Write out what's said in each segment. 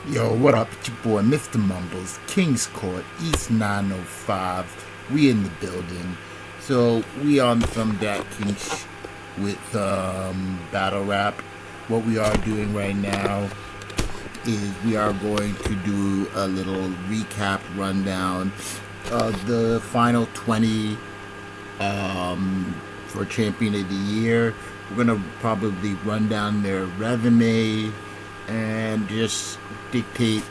Yo, what up? It's your boy, Mr. Mumbles, King's Court, East 905. We in the building. So, we on some DatKingShh with battle rap. What we are doing right now is we are going to do a little recap rundown of the final 20 for Champion of the Year. We're going to probably run down their resume and just dictate,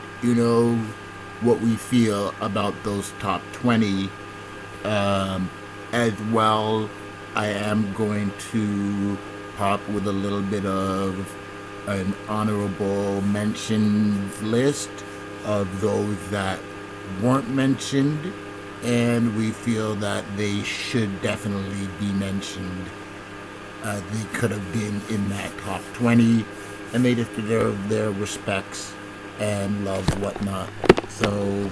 what we feel about those top 20. As well, I am going to pop with a little bit of an honorable mentions list of those that weren't mentioned, and we feel that they should definitely be mentioned. They could have been in that top 20, and they just deserve their respects and love, whatnot. So,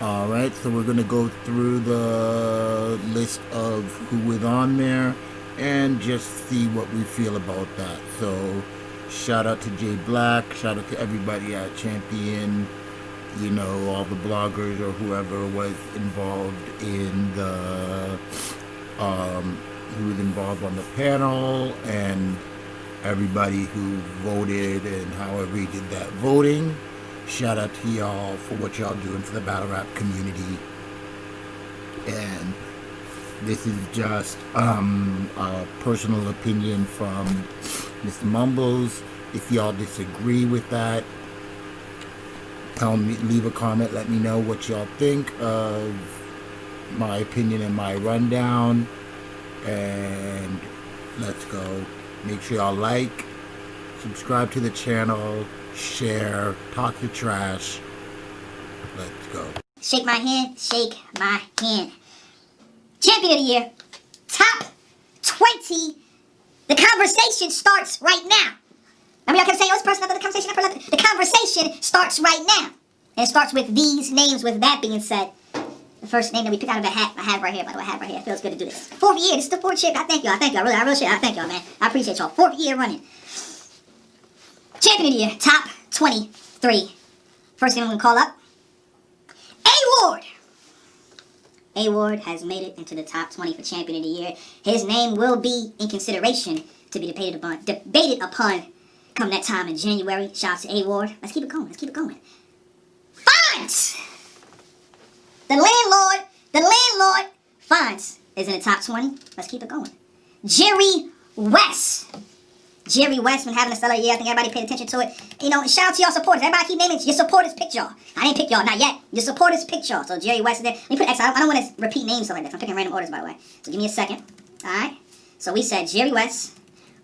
alright, so we're going to go through the list of who is on there and just see what we feel about that. So, shout out to Jay Black, shout out to everybody at Champion, all the bloggers or whoever was involved in the, who was involved on the panel, and everybody who voted and however you did that voting. Shout out to y'all for what y'all doing for the battle rap community. And this is just a personal opinion from Mr. Mumbles. If y'all disagree with that, leave a comment, let me know what y'all think of my opinion and my rundown. And let's go. Make sure y'all like, subscribe to the channel, share, talk your trash. Let's go. Shake my hand, shake my hand. Champion of the Year, top 20. The conversation starts right now. Remember y'all kept saying, oh, this person after the conversation, the conversation starts right now. And it starts with these names. With that being said, the first name that we picked out of the hat, I have right here, by the way, I have right here. It feels good to do this. 4th year, this is the 4th shit. I thank y'all, really, I thank y'all, man. I appreciate y'all. 4th year running. Champion of the Year, top 23. First name I'm going to call up, A-Ward. A-Ward has made it into the top 20 for Champion of the Year. His name will be in consideration to be debated upon come that time in January. Shout out to A-Ward. Let's keep it going, Fonz! The landlord, Fonz, is in the top 20. Let's keep it going. Jerry West. Jerry West been having a stellar year. I think everybody paid attention to it. And shout out to y'all supporters. Everybody keep naming your supporters picked y'all. I didn't pick y'all, not yet. Your supporters picked y'all. So Jerry West is there. Let me put X. I don't want to repeat names like that. I'm picking random orders, by the way. So give me a second. Alright. So we said Jerry West.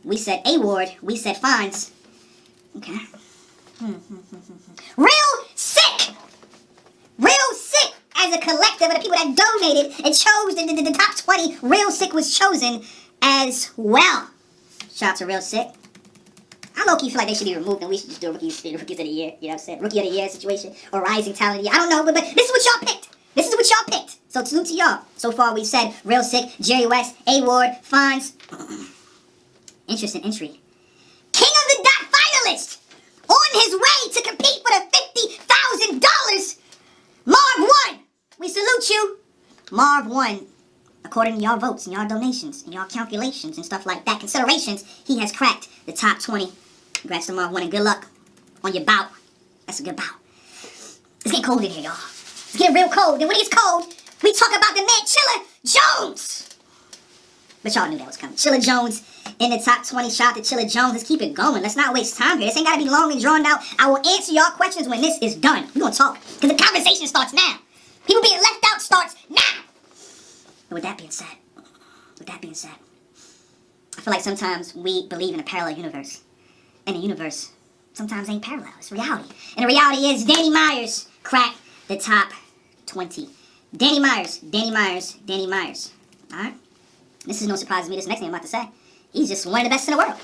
We said A-Ward. We said Fonz. Okay. Real sick! As a collective of the people that donated and chose the top 20, Real Sick was chosen as well. Shout out to Real Sick. I low-key feel like they should be removed and we should just do a Rookies of the Year, you know what I'm saying? Rookie of the Year situation or Rising Talent of the Year. I don't know, but this is what y'all picked. So salute to y'all. So far we've said Real Sick, Jerry West, A-Ward, Fonz. Interesting entry. King of the Dot finalist on his way to compete for the $50,000. Marv won. We salute you. Marv won. According to y'all votes and y'all donations and y'all calculations and stuff like that, considerations, he has cracked the top 20. Congrats to Marv winning. Good luck on your bout. That's a good bout. It's getting cold in here, y'all. It's getting real cold. And when it gets cold, we talk about the man, Chilla Jones. But y'all knew that was coming. Chilla Jones in the top 20. Shout out to Chilla Jones. Let's keep it going. Let's not waste time here. This ain't got to be long and drawn out. I will answer y'all questions when this is done. We're going to talk. Because the conversation starts now. People being left out starts now. And with that being said, I feel like sometimes we believe in a parallel universe. And the universe sometimes ain't parallel. It's reality. And the reality is Danny Myers cracked the top 20. Danny Myers. Alright? This is no surprise to me. This next thing I'm about to say. He's just one of the best in the world.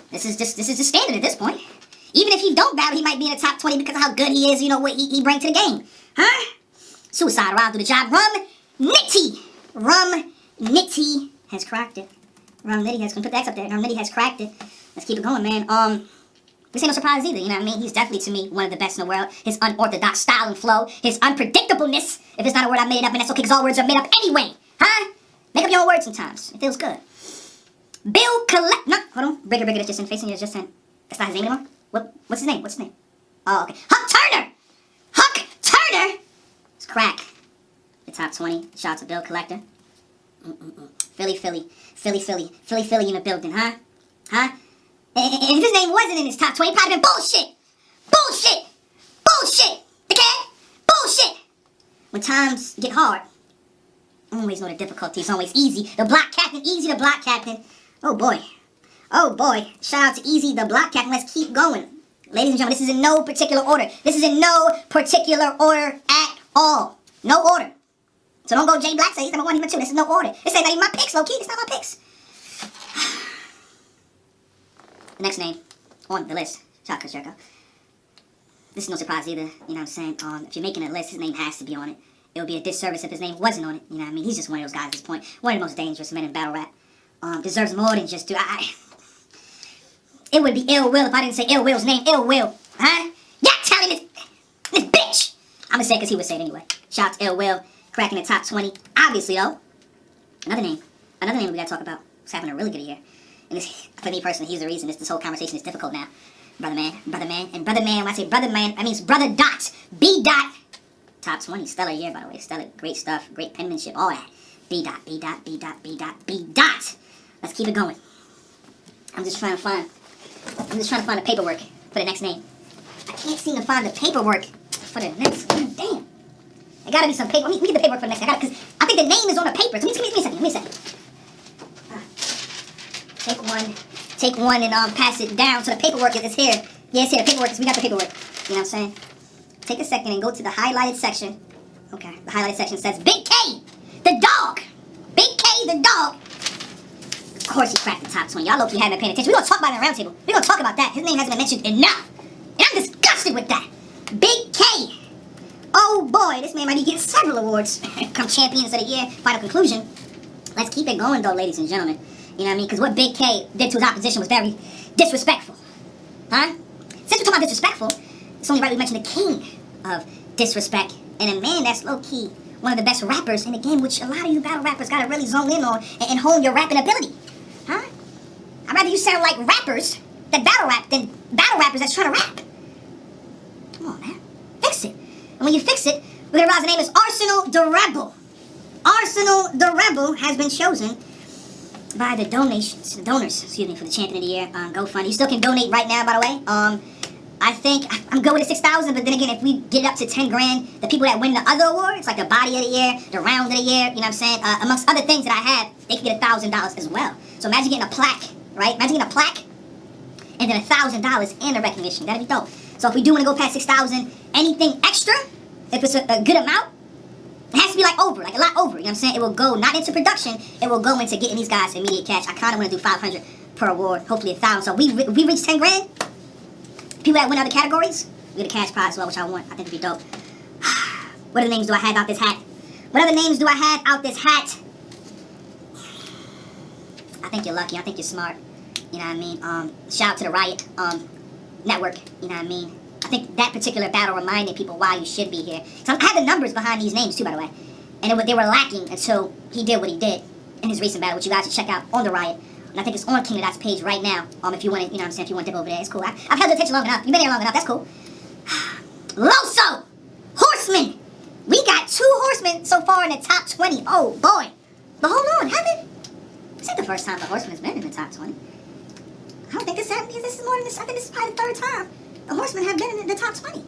This is just standard at this point. Even if he don't battle, he might be in the top 20 because of how good he is, what he brings to the game. Huh? Suicide around through the job. Rum Nitty has cracked it. Rum Nitty has, put the X up there. Rum Nitty has cracked it. Let's keep it going, man. This ain't no surprise either, you know what I mean? He's definitely, to me, one of the best in the world. His unorthodox style and flow, his unpredictableness. If it's not a word I made up, and that's okay, because all words are made up anyway. Huh? Make up your own words sometimes. It feels good. Bill Collect... No, hold on. Brigger, that's just in facing you. Just sent... That's not his name anymore? What's his name? What's his name? Oh, okay. Huck Turner! Huck Turner! It's crack. The top 20. Shout out to Bill Collector. Philly in the building, huh? Huh? And if his name wasn't in his top 20, probably been bullshit. Okay? Bullshit. When times get hard, always know the difficulty is always easy. The block captain, easy the block captain. Oh boy. Shout out to Easy the block captain. Let's keep going. Ladies and gentlemen, this is in no particular order. At all. No order. So don't go J Black say he's number 1, number 2. This is no order. This ain't even my picks, low key. It's not my picks. The next name on the list. Shout out to Jericho. This is no surprise either. You know what I'm saying? If you're making a list, his name has to be on it. It would be a disservice if his name wasn't on it. You know what I mean? He's just one of those guys at this point. One of the most dangerous men in battle rap. Deserves more than just it would be Ill Will if I didn't say Ill Will's name. Ill Will. Huh? Yeah, telling this bitch. I'm gonna say it because he would say it anyway. Shout out to Ill Will. Cracking the top 20. Obviously, though. Another name we gotta talk about. He's having a really good year. And this, for me personally, he's the reason this whole conversation is difficult now. Brother man. And brother man, when I say brother man, I mean brother dot. B dot. Top 20. Stellar year, by the way. Stellar. Great stuff. Great penmanship. All that. B dot. Let's keep it going. I'm just trying to find the paperwork for the next name. I can't seem to find the paperwork for the next. Damn. There gotta be some paper. Let me get the paperwork for the next name. Because I think the name is on the paper. So give me a second. Take one and pass it down. So the paperwork is here. Yeah, it's here. The paperwork. We got the paperwork. You know what I'm saying? Take a second and go to the highlighted section. Okay. The highlighted section says Big K, the dog. Big K, the dog. Of course he cracked the top 20. Y'all low-key haven't been paying attention. We're going to talk about it in the roundtable. We're going to talk about that. His name hasn't been mentioned enough. And I'm disgusted with that. Big K. Oh boy, this man might be getting several awards. Come champions of the year. Final conclusion. Let's keep it going though, ladies and gentlemen. You know what I mean? Because what Big K did to his opposition was very disrespectful. Huh? Since we're talking about disrespectful, it's only right we mention the king of disrespect. And a man that's low-key one of the best rappers in the game, which a lot of you battle rappers got to really zone in on and hone your rapping ability. Huh? I'd rather you sound like rappers that battle rap than battle rappers that's trying to rap. Come on, man. Fix it. And when you fix it, we're going to realize the name is Arsenal the Rebel. Arsenal the Rebel has been chosen by the donors, for the champion of the year on GoFundMe. You still can donate right now, by the way. I think I'm good with the 6,000, but then again, if we get up to 10 grand, the people that win the other awards, like the body of the year, the round of the year, you know what I'm saying, amongst other things that I have, they can get $1,000 as well. So imagine getting a plaque, right? Imagine getting a plaque and then $1,000 and a recognition. That'd be dope. So if we do want to go past 6,000, anything extra, if it's a good amount, it has to be like a lot over. You know what I'm saying? It will go not into production. It will go into getting these guys immediate cash. I kind of want to do 500 per award, hopefully 1,000. So if we reach 10 grand. People that win other categories, we get a cash prize as well, which I want. I think it'd be dope. What other names do I have out this hat? I think you're lucky. I think you're smart. You know what I mean? Shout out to the Riot Network. You know what I mean? I think that particular battle reminded people why you should be here. So I have the numbers behind these names too, by the way. And they were lacking until he did what he did in his recent battle, which you guys should check out on the Riot. And I think it's on King of Dot's page right now. If you want to, you know what I'm saying, if you want to dip over there, it's cool. I've held your attention long enough. You've been here long enough, that's cool. Loso! Horsemen! We got 2 horsemen so far in the top 20. Oh, boy. But hold on, this ain't the first time the horseman has been in the top 20. I don't think this happened because this is more than this. I think this is probably the 3rd time the horsemen have been in the top 20.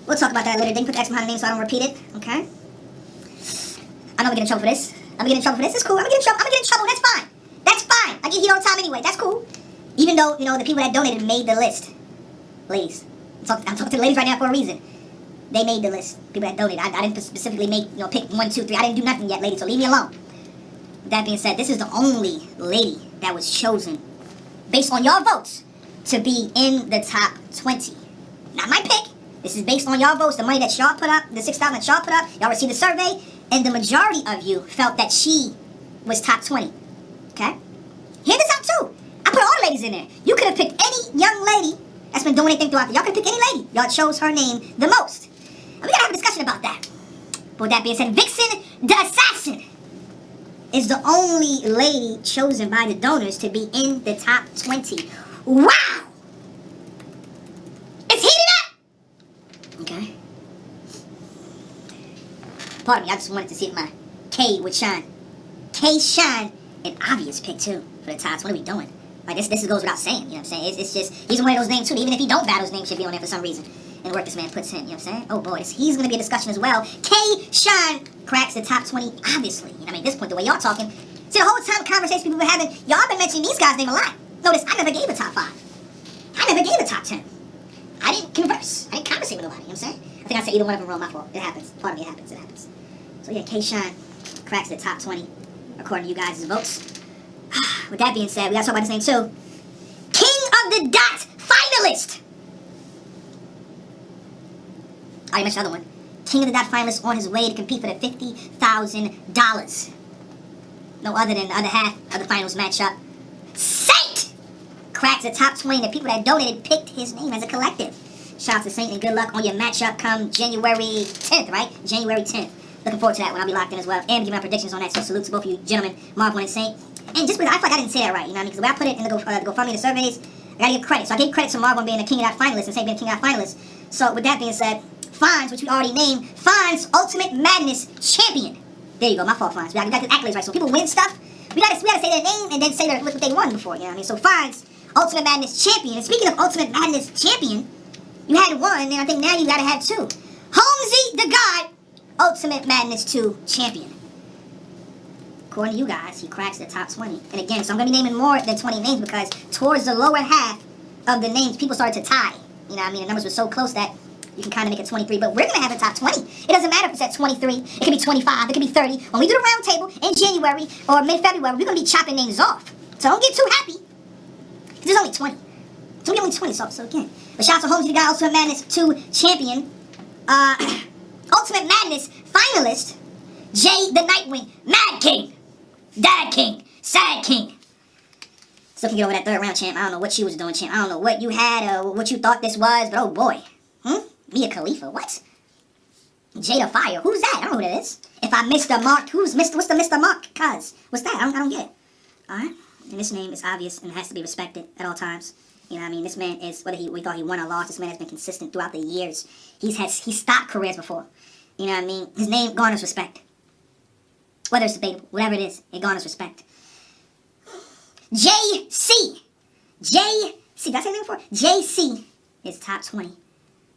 We'll talk about that later. Didn't put the X behind the name so I don't repeat it, okay? I know we get in trouble for this. It's cool. I'm gonna get in trouble. That's fine. I get heat all the time anyway. That's cool. Even though, you know, the people that donated made the list. Ladies. I'm talking to the ladies right now for a reason. They made the list. People that donated. I didn't specifically pick 1, 2, 3. I didn't do nothing yet, ladies, so leave me alone. With that being said, this is the only lady that was chosen based on your votes to be in the top 20. Not my pick. This is based on y'all votes, the money that y'all put up, the 6,000 that y'all put up. Y'all received the survey, and the majority of you felt that she was top 20. Okay? Hear this out too. I put all the ladies in there. You could have picked any young lady that's been doing anything throughout the... Y'all can pick any lady. Y'all chose her name the most. And we gotta have a discussion about that. But with that being said, Viixen the Assassin is the only lady chosen by the donors to be in the top 20. Wow! It's heating up! Okay. Pardon me, I just wanted to see if my K would shine. K shine, an obvious pick too for the top 20. What are we doing? Like this goes without saying, you know what I'm saying? It's just, he's one of those names too. Even if he don't battle, his name should be on there for some reason. And the work this man puts in, you know what I'm saying? Oh boy, he's going to be a discussion as well. K shine cracks the top 20, obviously. You know what I mean? At this point, the way y'all talking, see the whole time conversation people been having, y'all been mentioning these guys' name a lot. Notice, I never gave a top 5. I never gave a top 10. I didn't converse. I didn't conversate with nobody, you know what I'm saying? I think I said either one of them wrong, my fault. It happens. Pardon me, it happens. It happens. So yeah, K shine cracks the top 20, according to you guys' votes. With that being said, we gotta talk about this name too. King of the Dot finalist. I already mentioned the other one. King of the Dot finalist on his way to compete for the $50,000. No other than the other half of the finals matchup. Saynt cracks the top 20. The people that donated picked his name as a collective. Shout out to Saynt and good luck on your matchup come January 10th, right? January 10th. Looking forward to that when I'll be locked in as well. And give my predictions on that. So salute to both of you gentlemen, Marv and Saynt. And just because I feel like I didn't say that right, you know what I mean? Because the way I put it in the GoFundMe, the surveys, I gotta give credit. So I gave credit to Marv on being a King of That finalist and Saynt being a King of That finalist. So with that being said, Fonz, which we already named, Fonz Ultimate Madness Champion. There you go, my fault, Fonz. We got the accolades right. So people win stuff, we gotta say their name and then say what they won before, you know what I mean? So Fonz, Ultimate Madness Champion. And speaking of Ultimate Madness Champion, you had one, and I think now you gotta have two. Holmesy the God, Ultimate Madness 2 Champion. According to you guys, he cracks the top 20. And again, so I'm going to be naming more than 20 names because towards the lower half of the names, people started to tie. You know what I mean? The numbers were so close that you can kind of make it 23. But we're going to have a top 20. It doesn't matter if it's at 23. It could be 25. It could be 30. When we do the round table in January or mid-February, we're going to be chopping names off. So don't get too happy. Because there's only 20. It's only 20, so again. But shout out to Holmes, the guy, Ultimate Madness 2 Champion. Ultimate Madness finalist, Jay the Nightwing, Mad King, Dad King, Sad King. Still can get over that third round, champ. I don't know what you was doing, champ. I don't know what you had or what you thought this was, but oh boy. Mia Khalifa, what? Jada Fire, who's that? I don't know who that is. If I missed the mark, what's the Mr. Mark? Cuz, what's that? I don't get it. Alright, and this name is obvious and has to be respected at all times. You know what I mean? This man is, whether we thought he won or lost, this man has been consistent throughout the years. He's stopped careers before. You know what I mean? His name garners respect. Whether it's debatable, whatever it is, it garners respect. JC. JC, did I say name before? JC is top 20.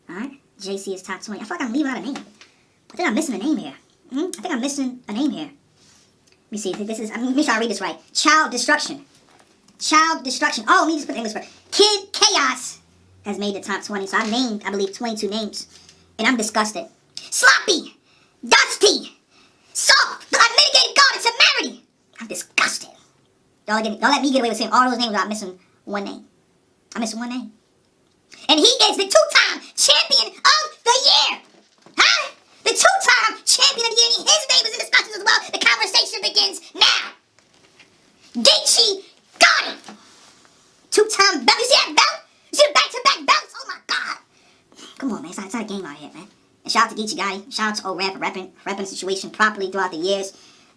Alright? JC is top 20. I feel like I'm leaving out a name. I think I'm missing a name here. I think I'm missing a name here. Let me see. This is, let me make sure I read this right. Child Destruction. Child Destruction. Oh, let me just put the English word. Kid Chaos has made the top 20. So I've named, I believe, 22 names. And I'm disgusted. Sloppy. Dusty. Soft. The unmitigated god of temerity. I'm disgusted. Don't let me get away with saying all those names without missing one name. I'm missing one name. And he is the two-time champion of the year. Huh? The two-time champion of the year. His name is in discussions as well. The conversation begins now. Geechi got it. Two-time belt. You see that belt? You see the back-to-back belts? Oh my God. Come on, man. It's not a game out here, man. And shout out to Geechi Gotti. Shout out to old Rap for repping the situation properly throughout the years.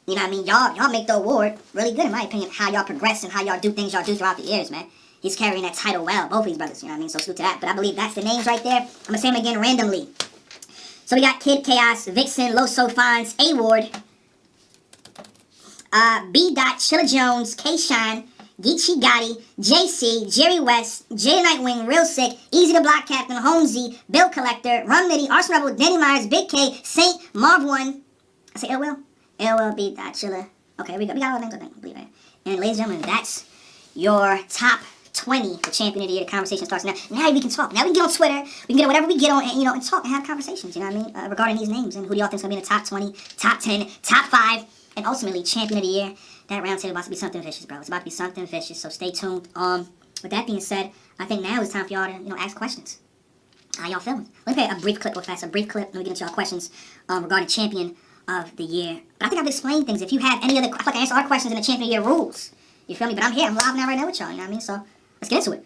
You know what I mean? Y'all make the award really good, in my opinion, how y'all progress and how y'all do things y'all do throughout the years, man. He's carrying that title well, both of these brothers, you know what I mean? So salute to that. But I believe that's the names right there. I'm going to say them again randomly. So we got Kid Chaos, Viixen, Loso Fonz, A-Ward, B. Chilla Jones, K-Shine, Geechi Gotti, JC, Jerry West, Jay Nightwing, Real Sick, Easy the Block Captain, Holmesy, Bill Collector, Rum Nitty, Arson Rebel, Danny Myers, Big K, Saynt, Marv 1. I say L-Will? L-Will, B. Chilla. Okay, we got all the names, I think. I believe it. And ladies and gentlemen, that's your top 20 for champion of the year. The conversation starts now. Now we can talk. Now we can get on Twitter. We can get whatever we get on, and and talk and have conversations. You know what I mean? Regarding these names and who do y'all think's gonna be in the top 20, top 10, top 5, and ultimately champion of the year. That round table about to be something vicious, bro. It's about to be something vicious. So stay tuned. With that being said, I think now is time for y'all to ask questions. How y'all feeling? Let me play a brief clip real fast. A brief clip. Let me get into y'all questions regarding champion of the year. But I think I've explained things. If you have any other, I feel like I answer our questions in the champion of the year rules. You feel me? But I'm here. I'm live now right now with y'all. You know what I mean? So let's get into it.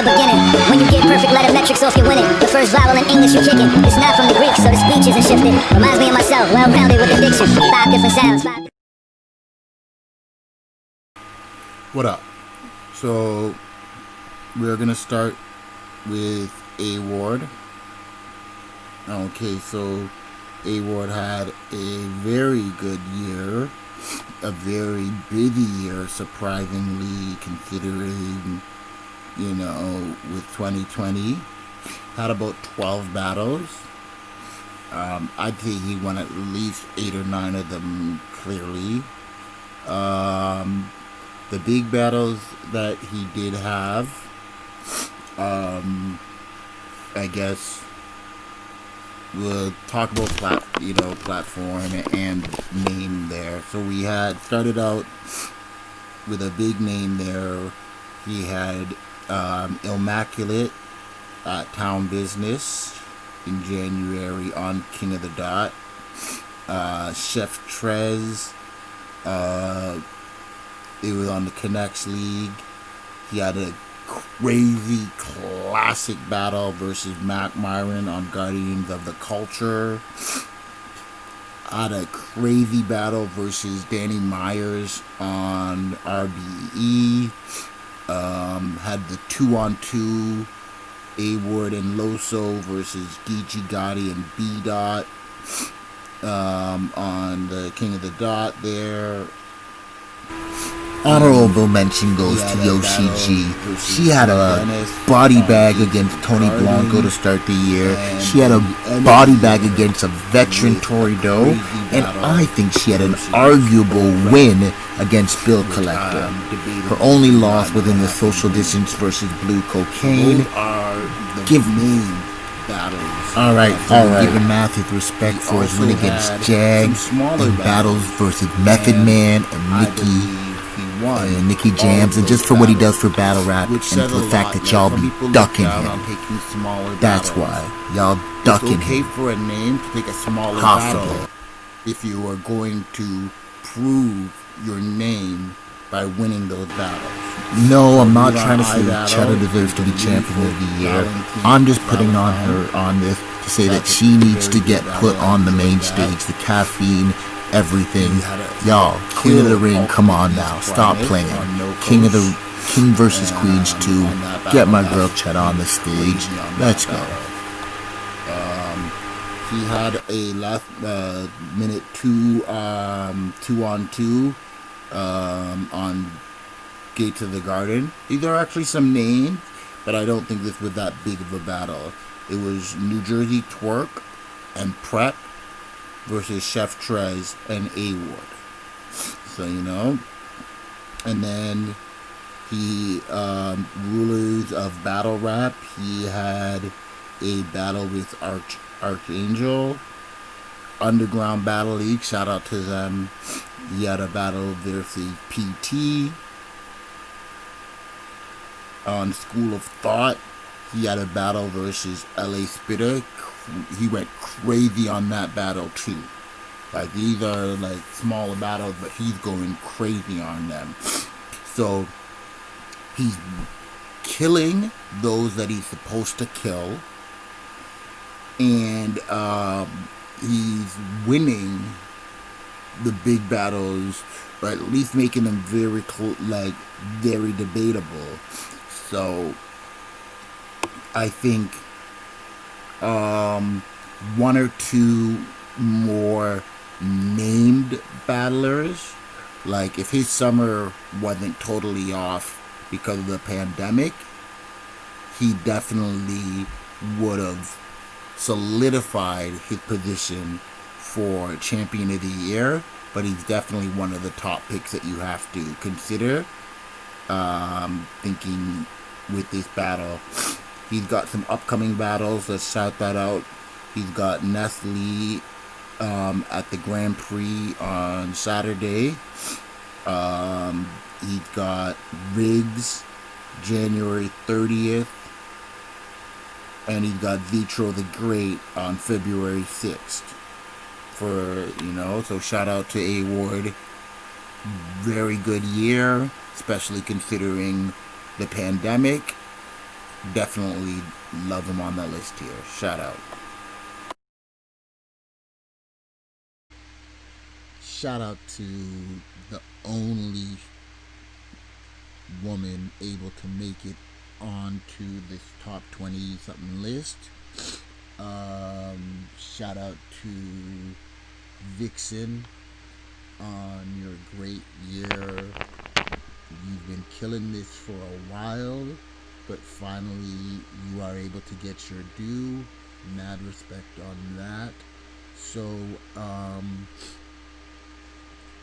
the beginning. When you get perfect letter metrics off, you're winning. The first vowel in English you're kicking. It's not from the Greek, so the speech isn't shifted. Reminds me of myself, well-rounded with the diction. 5 different sounds. What up? So we're gonna start with A Ward. Okay, so A Ward had a very good year, a very busy year, surprisingly, considering, with 2020. Had about 12 battles. I'd say he won at least 8 or 9 of them clearly. The big battles that he did have, I guess we'll talk about platform and name there. So we had started out with a big name there. He had Immaculate at Town Business in January on King of the Dot. Chef Trez, it was on the Connects League. He had a crazy classic battle versus Mac Myron on Guardians of the Culture. Had a crazy battle versus Danny Myers on RBE. Had the 2-on-2 A Ward and Loso versus Geechi, Gotti, and B Dot on the King of the Dot there. Honorable mention goes to Yoshi G. She had a body bag against Tony Blanco to start the year. She had a body bag against a veteran Tory Doe. And I think she had an arguable win against Bill Collector. Her only loss within the social distance versus Blue Cocaine. Give me battles. Alright. Giving Matthew respect for his win against Jag and battles versus Method Man and Nicky Jams, and just for what he does for battle rap, and for the fact that y'all be ducking him. That's why y'all ducking him. It's okay for a name to take a smaller battle if you are going to prove your name by winning those battles. No, I'm not trying to say that Cheddar deserves to be champion of the year. I'm just putting on her on this to say that she needs to get put on the main stage. The caffeine, everything. Y'all, King of the Ring, come on now. Stop playing. King versus Queens 2. Get my girl Chet on the stage. Let's go. He had a last minute 2-on-2 on Gates of the Garden. These are actually some names, but I don't think this was that big of a battle. It was New Jersey Twerk and Prep versus Chef Trez and A Ward. So, and then he, Rulers of Battle Rap, he had a battle with Archangel. Underground Battle League, shout out to them. He had a battle versus PT. On School of Thought, he had a battle versus LA Spitter. He went crazy on that battle too. Like, these are like smaller battles, but he's going crazy on them. So he's killing those that he's supposed to kill, and he's winning the big battles, or at least making them very very debatable. So I think one or two more named battlers, like if his summer wasn't totally off because of the pandemic, he definitely would have solidified his position for champion of the year. But he's definitely one of the top picks that you have to consider, thinking with this battle. He's got some upcoming battles. Let's shout that out. He's got Nestle at the Grand Prix on Saturday. He's got Riggs January 30th. And he's got Vitro the Great on February 6th. So shout out to A Ward. Very good year, especially considering the pandemic. definitely love him on that list here. Shout out. Shout out to the only woman able to make it onto this top 20 something list. Shout out to Viixen on your great year. You've been killing this for a while, but finally you are able to get your due. Mad respect on that. So,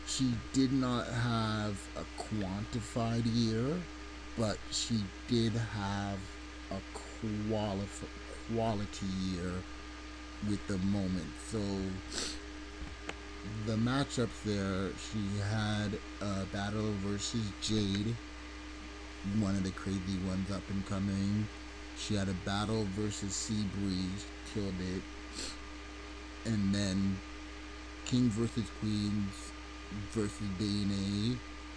she did not have a quantified year, but she did have a quality year with the moment. So the matchups there, she had a battle versus Jade, one of the crazy ones up and coming. She had a battle versus Sea Breeze, killed it. And then King versus Queens versus DNA,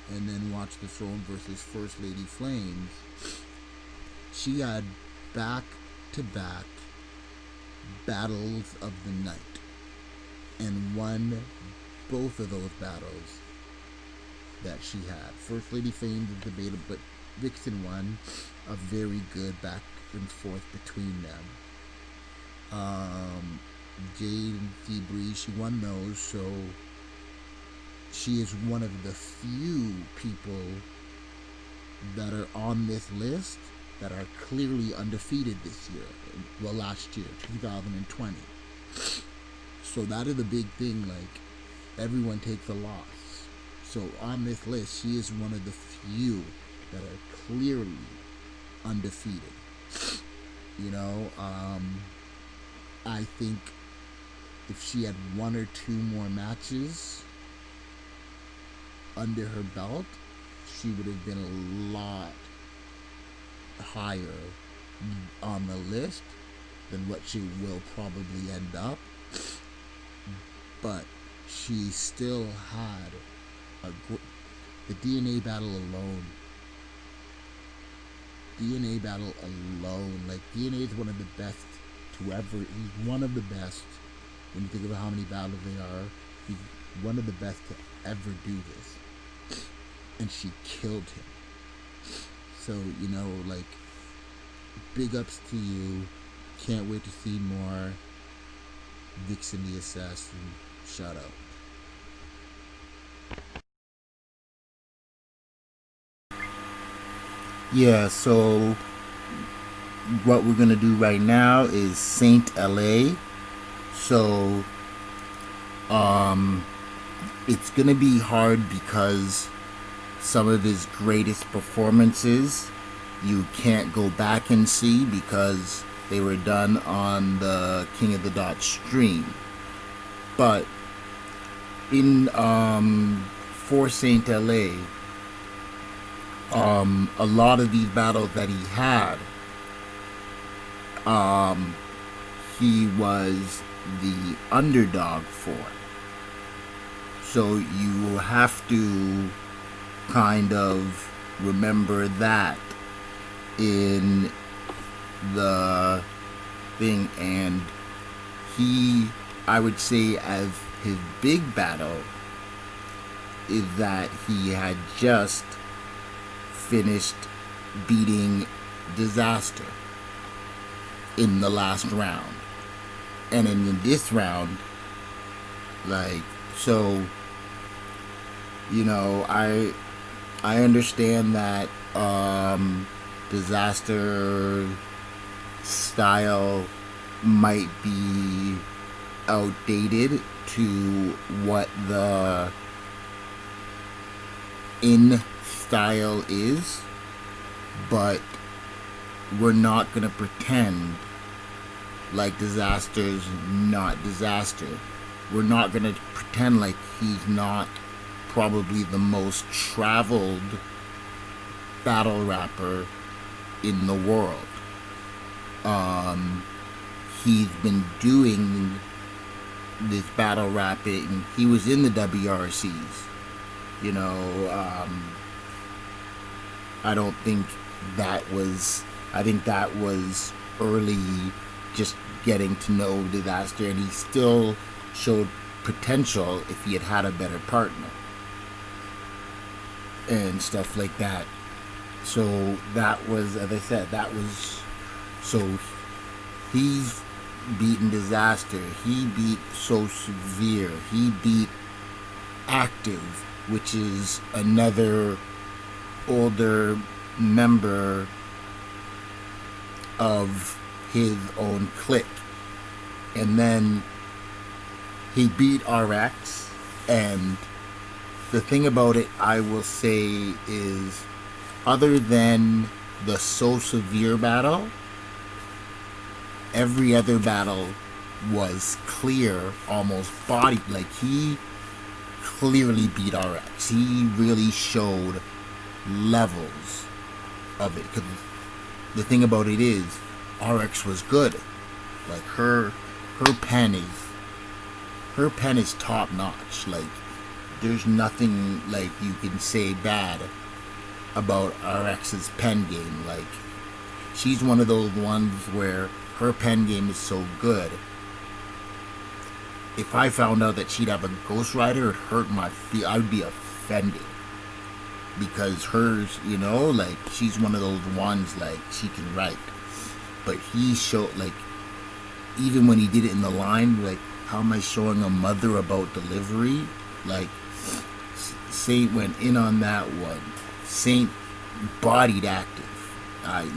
and then Watch the Throne versus First Lady Flames. She had back-to-back battles of the night and won both of those battles that she had. First Lady Flames is debatable, but Viixen won. A very good back and forth between them. Jade and Sea Breeze, she won those, so she is one of the few people that are on this list that are clearly undefeated this year. Well, last year, 2020. So that is a big thing, like, everyone takes a loss. So on this list, she is one of the few that are clearly undefeated. You know, I think if she had one or two more matches under her belt, she would have been a lot higher on the list than what she will probably end up. But she still had the DNA battle alone. Like, DNA is one of the best to ever. He's one of the best. When you think about how many battles they are, he's one of the best to ever do this. And she killed him. So, you know, like, big ups to you. Can't wait to see more. Viixen the Assassin. Shout out. Yeah, so what we're going to do right now is Saynt LA. So, it's going to be hard because some of his greatest performances you can't go back and see because they were done on the King of the Dot stream. But in for Saynt LA, a lot of these battles that he had, he was the underdog for. So you have to kind of remember that in the thing. And I would say, as his big battle is that he had just finished beating Disaster in the last round. And in this round, like, so, you know, I understand that Disaster style might be outdated to what the in style is, but we're not gonna pretend like Disaster's not Disaster. We're not gonna pretend like he's not probably the most traveled battle rapper in the world. He's been doing this battle rapping. He was in the WRCs. I don't think that was I think that was early, just getting to know Disaster, and he still showed potential if he had had a better partner and stuff like that. So that was, as I said, that was, so he's beaten Disaster. He beat So Severe. He beat Active, which is another older member of his own clique. And then he beat RX. And the thing about it, I will say, is other than the So Severe battle, every other battle was clear, almost body. Like, he clearly beat RX. He really showed levels of it. Because the thing about it is, RX was good. Like, her pen is top notch. Like, there's nothing like you can say bad about RX's pen game. Like, she's one of those ones where her pen game is so good. If I found out that she'd have a Ghost Rider, it hurt my feel. I would be offended. Because hers, you know, like, she's one of those ones, like, she can write. But he showed, like, even when he did it in the line, like, how am I showing a mother about delivery? Like, Saynt went in on that one. Saynt bodied Active.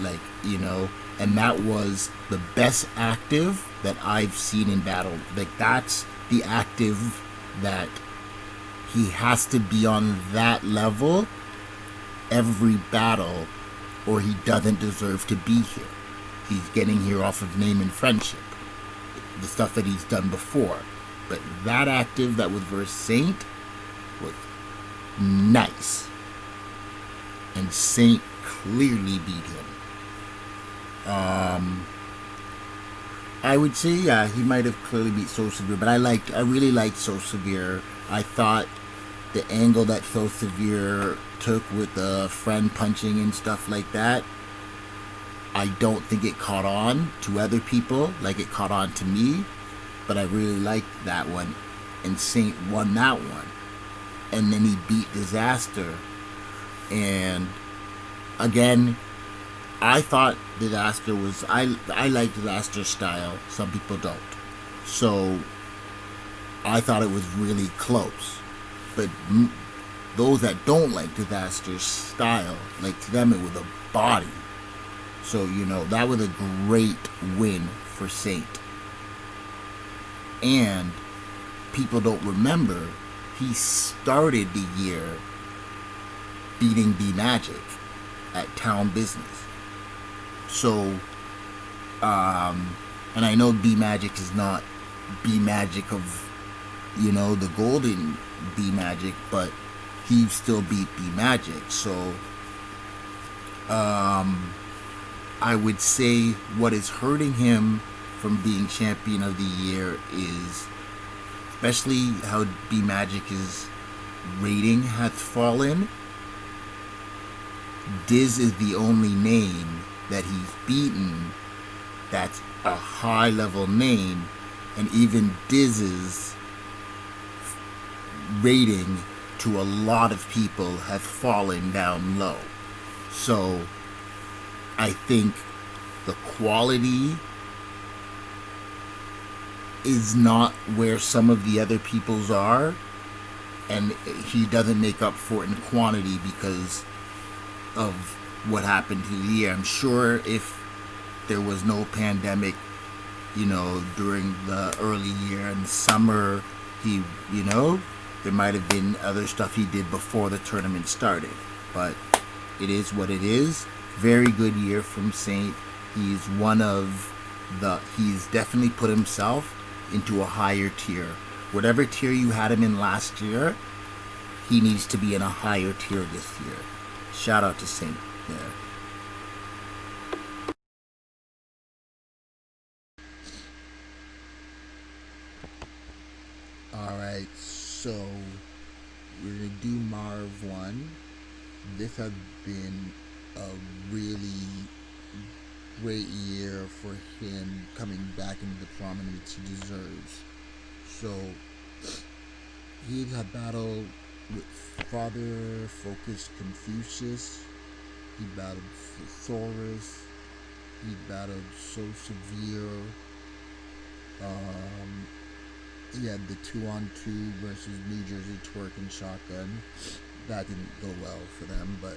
Like, you know, and that was the best Active that I've seen in battle. Like, that's the Active that he has to be on that level every battle, or he doesn't deserve to be here. He's getting here off of name and friendship, the stuff that he's done before. But that Active that was versus Saynt was nice, and Saynt clearly beat him. I would say, yeah, he might have clearly beat So Severe, but I really liked So Severe. I thought the angle that So Severe took with the friend punching and stuff like that, I don't think it caught on to other people like it caught on to me, but I really liked that one, and Saynt won that one. And then he beat Disaster, and again, I thought Disaster was, I like Disaster's style. Some people don't. So I thought it was really close. But those that don't like Disaster's style, like, to them it was a body. So, you know, that was a great win for Saynt. And people don't remember, he started the year beating B Magic at Town Business. So, and I know B Magic is not B Magic of, you know, the golden B Magic, but he still beat B Magic. So, I would say what is hurting him from being champion of the year is, especially how B Magic's rating has fallen. Diz is the only name that he's beaten that's a high level name, and even Diz's rating to a lot of people have fallen down low. So I think the quality is not where some of the other people's are, and he doesn't make up for it in quantity because of what happened to the year. I'm sure if there was no pandemic, you know, during the early year and summer, he, you know, there might have been other stuff he did before the tournament started. But it is what it is. Very good year from Saynt. He's he's definitely put himself into a higher tier. Whatever tier you had him in last year, he needs to be in a higher tier this year. Shout out to Saynt there. Alright, so we're going to do Marv 1. This has been a really great year for him coming back into the prominence he deserves. So he had battled with Father Focus Confucius, he battled Thesaurus, he battled So Severe, he had the 2-on-2 versus New Jersey Twerk and Shotgun. That didn't go well for them, but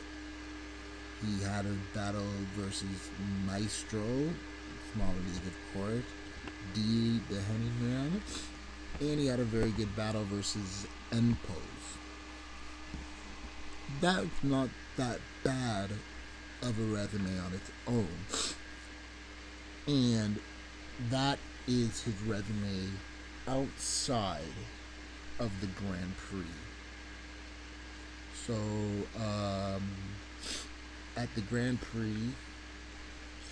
he had a battle versus Maestro, smaller league of course, D the Henny Man, and he had a very good battle versus N-Pose. That's not that bad of a resume on its own. And that is his resume outside of the Grand Prix. So, at the Grand Prix,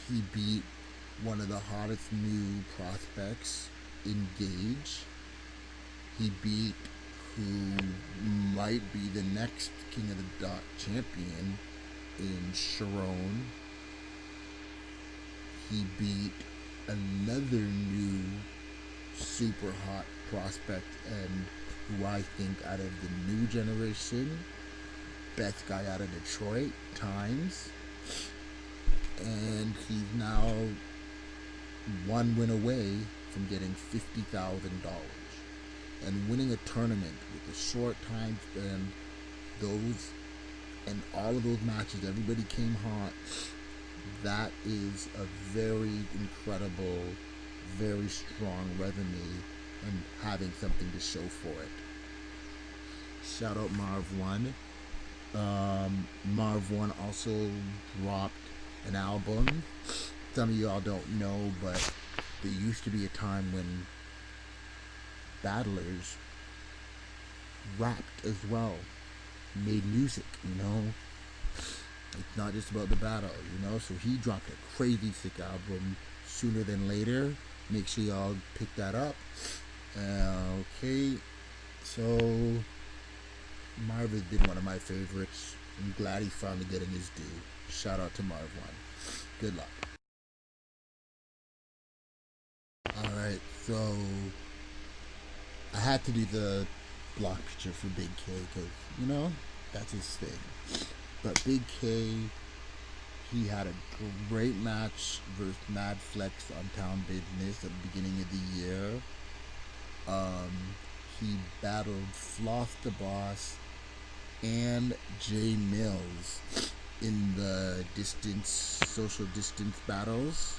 he beat one of the hottest new prospects in Geechi. He beat who might be the next King of the Dot champion in Sharon. He beat another new super hot prospect and who I think out of the new generation, best guy out of Detroit, Times. And he's now one win away from getting $50,000 and winning a tournament with a short time span. Those and all of those matches, everybody came hot. That is a very incredible, very strong resume and having something to show for it. Shout out Marv 1. Marv 1 also dropped an album. Some of y'all don't know, but there used to be a time when battlers rapped as well, made music, you know. It's not just about the battle, you know. So he dropped a crazy sick album sooner than later. Make sure y'all pick that up. Okay, so Marv has been one of my favorites. I'm glad he's finally getting his due. Shout out to Marv 1. Good luck. Alright, so I had to do the block picture for Big K because, you know, that's his thing. But Big K, he had a great match versus Mad Flex on Town Business at the beginning of the year. He battled Floss the Boss and Jay Mills in the social distance battles.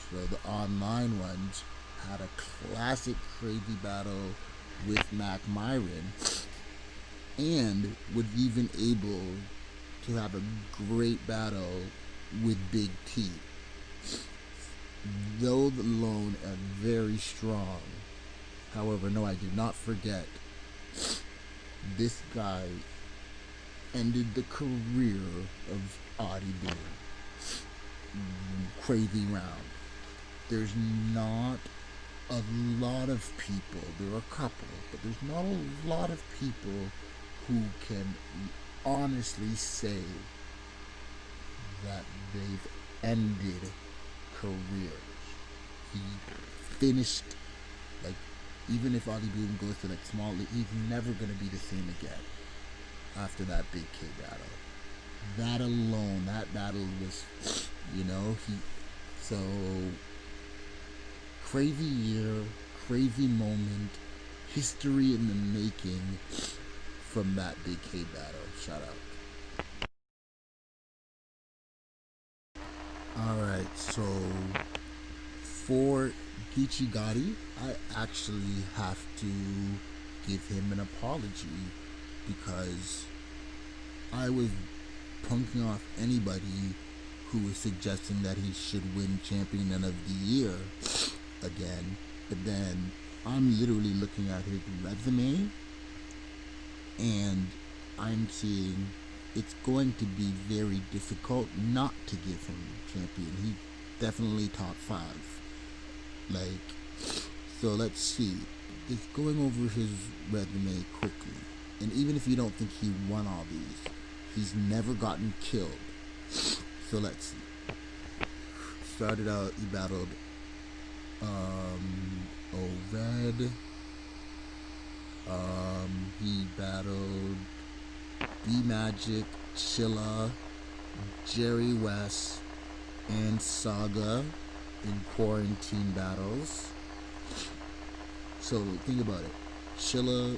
So the online ones had a classic crazy battle with Mac Myron and was even able to have a great battle with Big T. Those alone are very strong. However, no, I did not forget. This guy ended the career of Audie Boom. Crazy round. There's not a lot of people, there are a couple, but there's not a lot of people who can honestly say that they've ended careers. He finished, like, even if Audie Boom goes to like small league, he's never going to be the same again after that Big K battle. That alone, that battle was, you know, so crazy year, crazy moment, history in the making from that Big K battle. Shout out. Alright, so for Geechi, I actually have to give him an apology because I was punking off anybody who was suggesting that he should win Champion of the Year again. But then I'm literally looking at his resume and I'm seeing it's going to be very difficult not to give him champion. He's definitely top 5. So let's see. It's going over his resume quickly. And even if you don't think he won all these, he's never gotten killed. So let's see. started out, he battled Red. He battled B-Magic, Chilla, Jerry West, and Saga in quarantine battles. So think about it. Chilla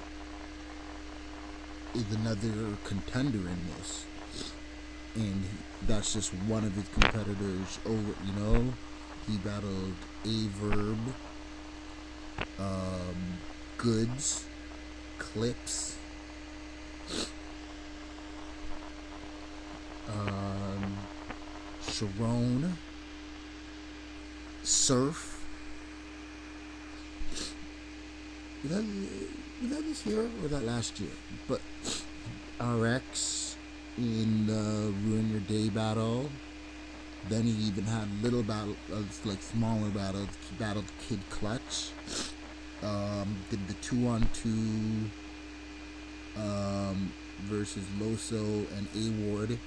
is another contender in this, and that's just one of his competitors over. He battled Averb, Goods, Clips, Sharon, Surf. Was that this year or was that last year? But RX in the Ruin Your Day battle. Then he even had little battles, like smaller battles. He battled Kid Clutch. Did the 2-on-2 versus Loso and A-Ward.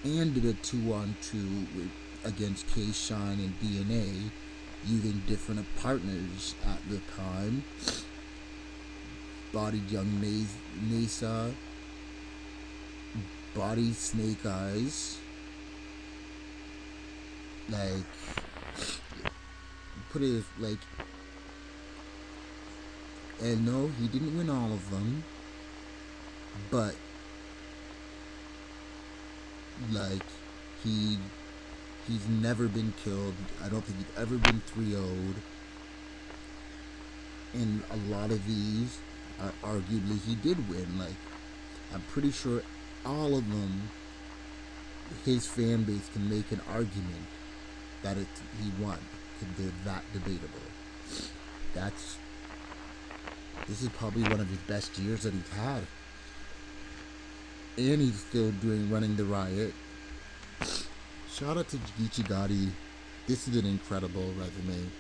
And did a 2-on-2 against K-Shine and DNA, using different partners at the time. Bodied Young Nasa, Body Snake Eyes. Like, put it like, and no, he didn't win all of them, but like, he's never been killed. I don't think he's ever been 3-0'd. And a lot of these are arguably he did win. Like, I'm pretty sure all of them, his fan base can make an argument that he won, because they're that debatable. This is probably one of his best years that he's had. And he's still running the riot. Shout out to Geechi. This is an incredible resume.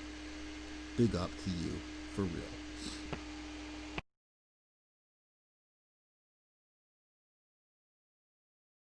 Big up to you, for real.